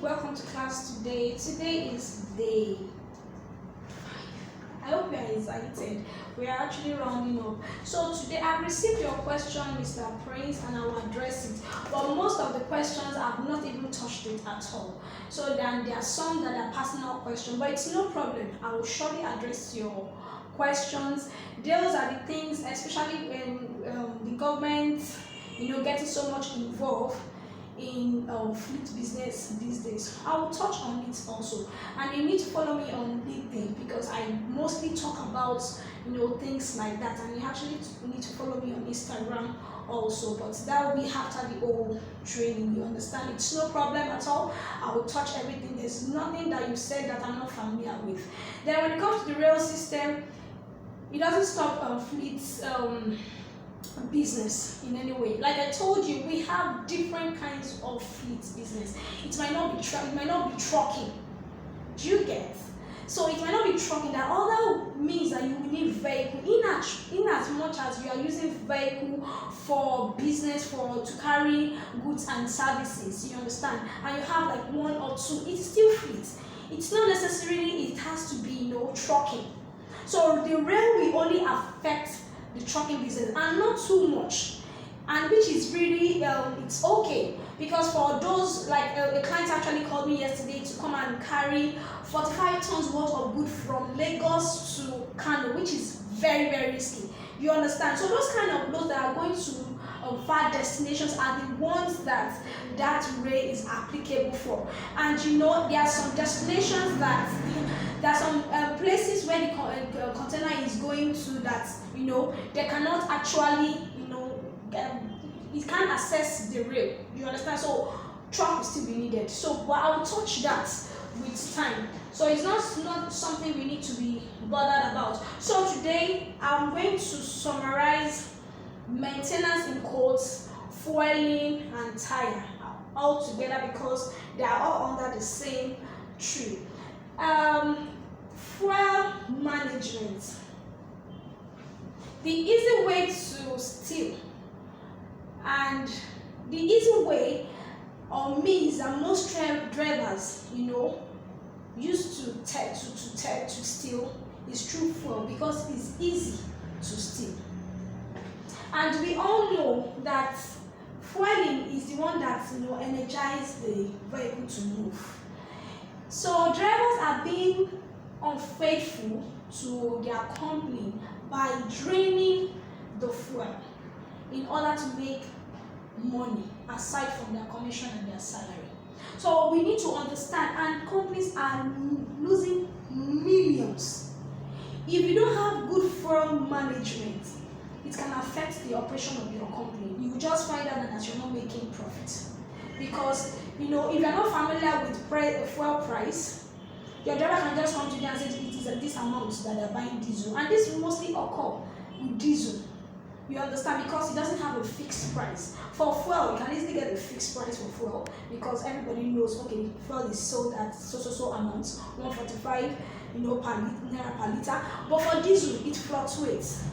welcome to class today. Today is day 5. I hope you are excited. We are actually rounding up. So today I've received your question, Mr. Prince, and I will address it. But most of the questions I've not even touched it at all. So then there are some that are personal questions, but it's no problem. I will surely address your questions. Those are the things, especially when the government, getting so much involved in fleet business these days. I will touch on it also, and you need to follow me on LinkedIn because I mostly talk about things like that, and you actually need to follow me on Instagram also, but that will be after the whole training. You understand? It's no problem at all. I will touch everything. There's nothing that you said that I'm not familiar with. Then when it comes to the rail system, it doesn't stop fleets business in any way. Like I told you, we have different kinds of fleet business. It might not be trucking. Do you get? So it might not be trucking. That other means that you will need vehicle in as much as you are using vehicle for business, to carry goods and services. You understand? And you have like one or two. It's still fleet. It's not necessarily it has to be trucking. So the rail will only affect the trucking business and not too much, and which is really it's okay, because for those like a client actually called me yesterday to come and carry 45 tons worth of goods from Lagos to Kano, which is very, very risky. You understand? So those kind of loads that are going to far destinations are the ones that rail is applicable for. And there are some destinations that there are some places where the container is going to that they cannot actually it can't access the rail. You understand? So truck will still be needed. So but I will touch that with time. So it's not something we need to be bothered about. So today I'm going to summarize maintenance in quotes, fueling and tire all together because they are all under the same tree. Fuel management. The easy way to steal, and the easy way or means that most drivers used to steal is through fuel, because it's easy to steal. And we all know that fueling is the one that energizes the vehicle to move. So drivers are being unfaithful to their company by draining the fuel in order to make money aside from their commission and their salary. So we need to understand, and companies are losing millions. If you don't have good fuel management, it can affect the operation of your company. You will just find out that you're not making profit, because if you're not familiar with fuel price, your driver can just come to you and say it is this amount that they're buying diesel, and this will mostly occur with diesel. You understand? Because it doesn't have a fixed price. For fuel, you can easily get a fixed price for fuel because everybody knows, okay, fuel is sold at so amounts, 145 per liter. But for diesel, it fluctuates.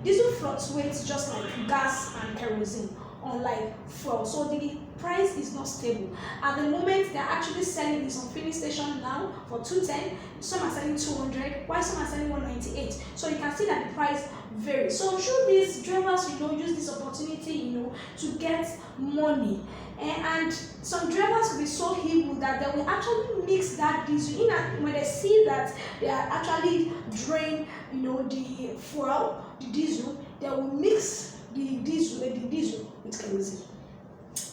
Diesel fluctuates just like gas and kerosene, unlike fuel. So the price is not stable. At the moment, they're actually selling in some filling station now for 210. Some are selling 200, while some are selling 198. So you can see that the price varies. So through these drivers, use this opportunity, to get money. And some drivers will be so evil that they will actually mix that diesel in. When they see that they are actually drain, the fuel, the diesel, they will mix the diesel with kerosene.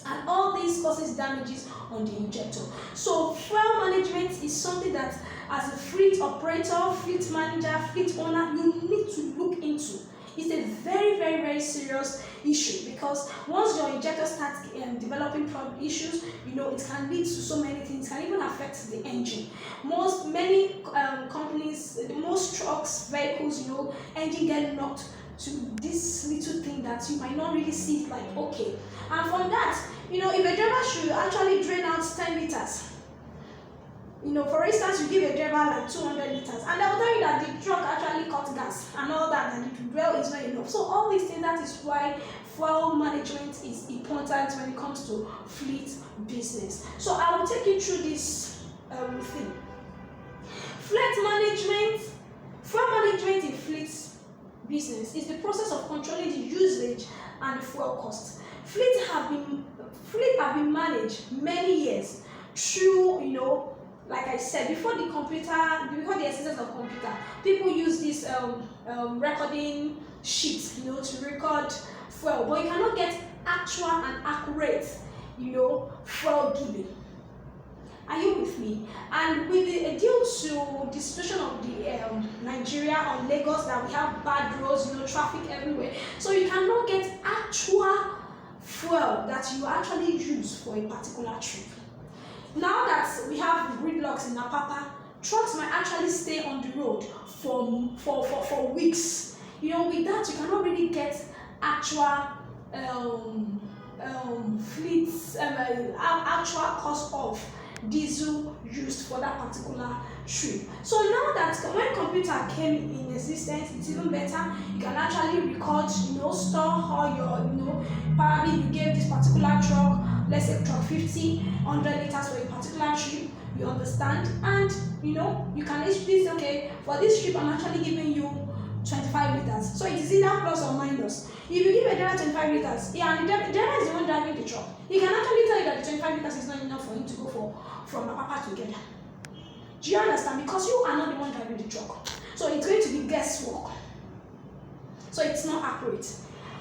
And all this causes damages on the injector. So fuel management is something that, as a fleet operator, fleet manager, fleet owner, you need to look into. It's a very, very, very serious issue, because once your injector starts developing issues, it can lead to so many things. It can even affect the engine. Many companies, most trucks, vehicles, engine get knocked to this little thing that you might not really see it like okay. And from that, if a driver should actually drain out 10 liters, for instance, you give a driver like 200 liters, and they'll tell you that the truck actually cut gas and all that, and the rail is not enough. So all these things, that is why fuel management is important when it comes to fleet business. So I will take you through this thing. Fuel management in fleet business is the process of controlling the usage and the fuel costs. Fleet have been managed many years through, like I said, before the existence of computer, people use this recording sheet, to record fuel, but you cannot get actual and accurate, fuel giving. Are you with me? And with due to the situation of the Nigeria or Lagos, that we have bad roads, traffic everywhere, so you cannot get actual fuel that you actually use for a particular trip. Now that we have gridlocks in Apapa, trucks might actually stay on the road for weeks. With that, you cannot really get actual actual cost of diesel used for that particular trip. So now that when computer came in existence, it's even better. You can actually record, store all your, probably you gave this particular truck, let's say truck 50, 100 liters for a particular trip, you understand, and you can easily say, okay, for this trip I'm actually giving you 25 liters. So it is either plus or minus. If you give a driver 25 liters, and the driver is the one driving the truck, he can actually tell you that the 25 liters is not enough for him to go from Apapa together. Do you understand? Because you are not the one driving the truck. So it's going to be guesswork. So it's not accurate.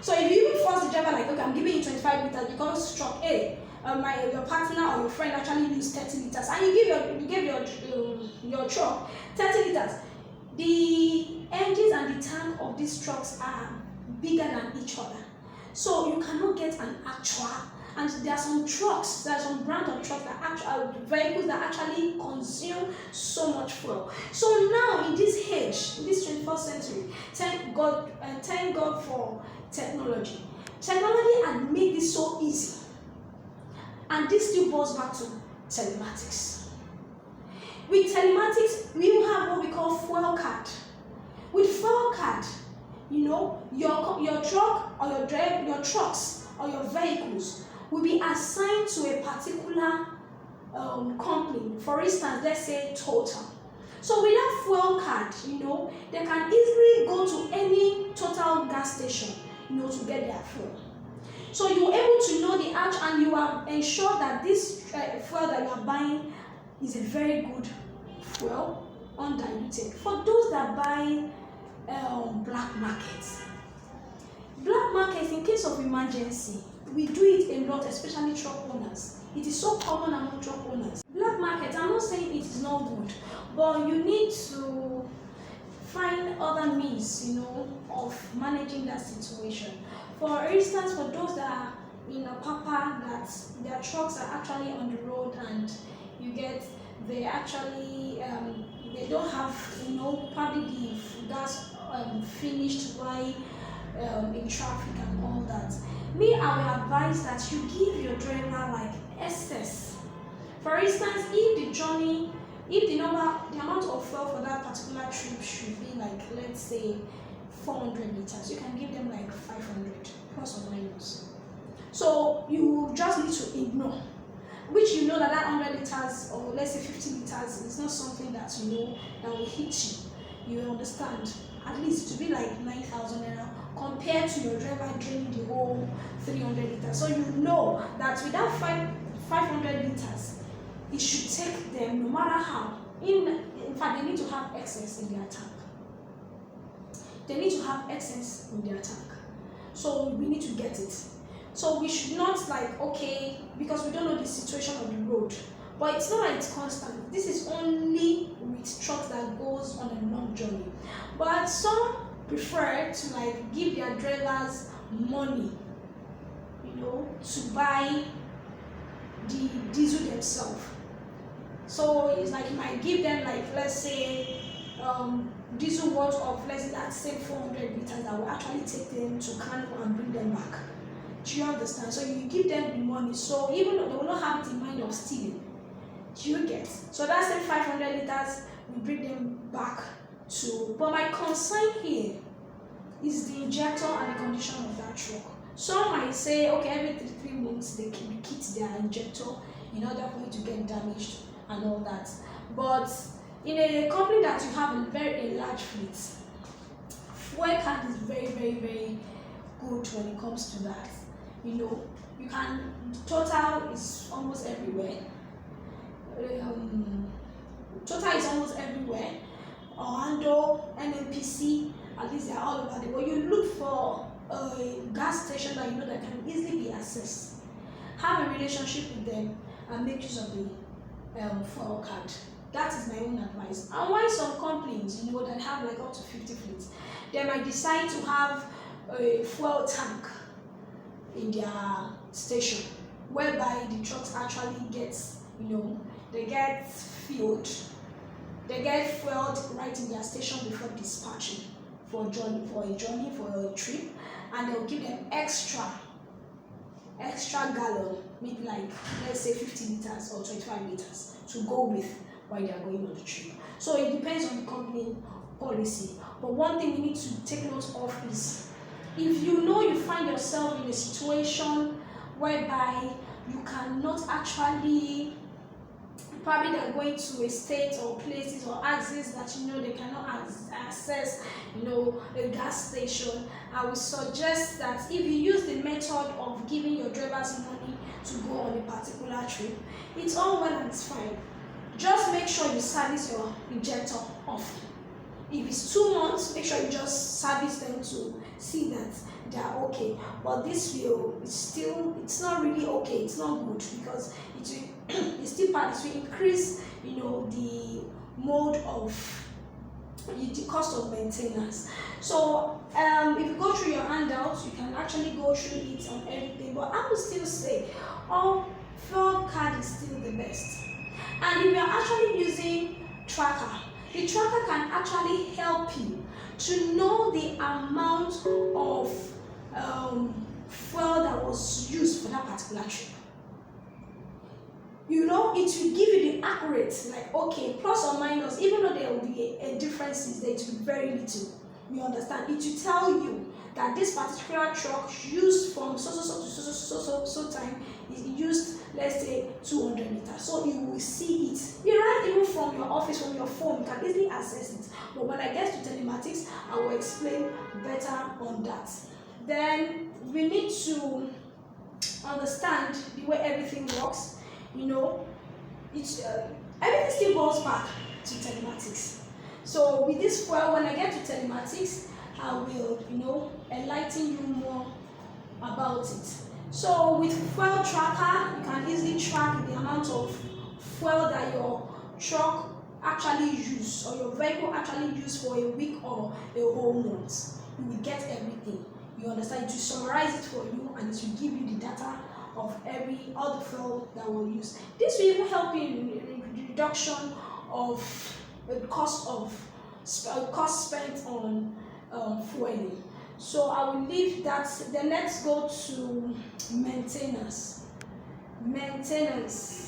So if you even force the driver, like, okay, I'm giving you 25 liters because truck A, your partner or your friend actually used 30 liters, and you give your truck 30 liters, the engines and the tank of these trucks are bigger than each other. So you cannot get an actual. And there are some brand of trucks vehicles that actually consume so much fuel. So now in this age, in this 21st century, thank God for technology. Technology has made this so easy. And this still goes back to telematics. With telematics, we have what we call fuel card. With fuel card, your truck or your trucks or your vehicles will be assigned to a particular company. For instance, let's say Total. So with that fuel card, they can easily go to any Total gas station, to get their fuel. So you're able to know the edge, and you are ensured that this fuel that you are buying is a very good fuel, undiluted. For those that buy black markets. Black markets, in case of emergency, we do it a lot, especially truck owners. It is so common among truck owners. Black market, I'm not saying it is not good, but you need to find other means, of managing that situation. For instance, for those that are in Apapa, that their trucks are actually on the road, and they actually they don't have, probably the gas finished by in traffic and all that. Me, I will advise that you give your driver like excess. For instance, if the amount of fuel for that particular trip should be like, let's say 400 liters, you can give them like 500 plus or minus. So you just need to ignore, which that 100 liters or let's say 50 liters is not something that that will hit you. You understand? At least to be like 9,000 naira compared to your driver draining the whole 300 liters. So that without 500 liters, it should take them, no matter how. In fact, they need to have excess in their tank. They need to have excess in their tank. So we need to get it. So we should not because we don't know the situation of the road. But it's not like it's constant. This is only with trucks that goes on a long journey. But some prefer to give their drivers money, to buy the diesel themselves. So it's like you might give them let's say diesel worth of let's say 400 liters that will actually take them to Kano and bring them back. Do you understand? So you give them the money. So even though they will not have the mind of stealing, do you get? So that's the 500 liters we bring them back to. But my concern here is the injector and the condition of that truck. Some might say, okay, every 3 months they can kit their injector in order for it to get damaged and all that. But in a company that you have a large fleet, fuel card is very good when it comes to that. You know, you can, Total is almost everywhere. Total is almost everywhere. Orlando, NNPC, at least they are all over the world. You look for a gas station that you know that can easily be accessed. Have a relationship with them and make use of the fuel card. That is my own advice. And why some companies, you know, that have like up to 50 fleets, they might decide to have a fuel tank in their station, whereby the trucks actually get, you know, they get fueled, they get fueled right in their station before dispatching for a journey, for a trip, and they'll give them extra gallon, maybe like, let's say 50 liters or 25 liters to go with while they are going on the trip. So it depends on the company policy. But one thing we need to take note of is, if you know you find yourself in a situation whereby you cannot actually, probably they're going to a state or places or axis that you know they cannot access, you know, a gas station, I would suggest that if you use the method of giving your drivers money to go on a particular trip, it's all well and it's fine. Just make sure you service your injector often. If it's 2 months, make sure you just service them to see that they are okay. But this will, it's not really okay, it's not good, because it will it's still part, it will increase, you know, the mode of the cost of maintenance. So if you go through your handouts, you can actually go through it on everything, but I would still say fuel card is still the best. And if you're actually using tracker, the tracker can actually help you to know the amount of fuel that was used for that particular trip. You know, it will give you the accurate, like, okay, plus or minus, even though there will be a differences, there will be very little. You understand? It will tell you that this particular truck used from so time is used, let's say, 200 liters. So you will see it. You right, even from your office, from your phone, you can easily access it. But when I get to telematics, I will explain better on that. Then we need to understand the way everything works. You know, everything still goes back to telematics. So with this fuel, when I get to telematics, I will, you know, enlighten you more about it. So with fuel tracker, you can easily track the amount of fuel that your truck actually used, or your vehicle actually used for a week or a whole month. You will get everything. You understand? It will summarize it for you, and it will give you the data of all the fuel that we use. This will even help you in the reduction of the cost spent on fueling. So I will leave that. Then let's go to maintenance. Maintenance.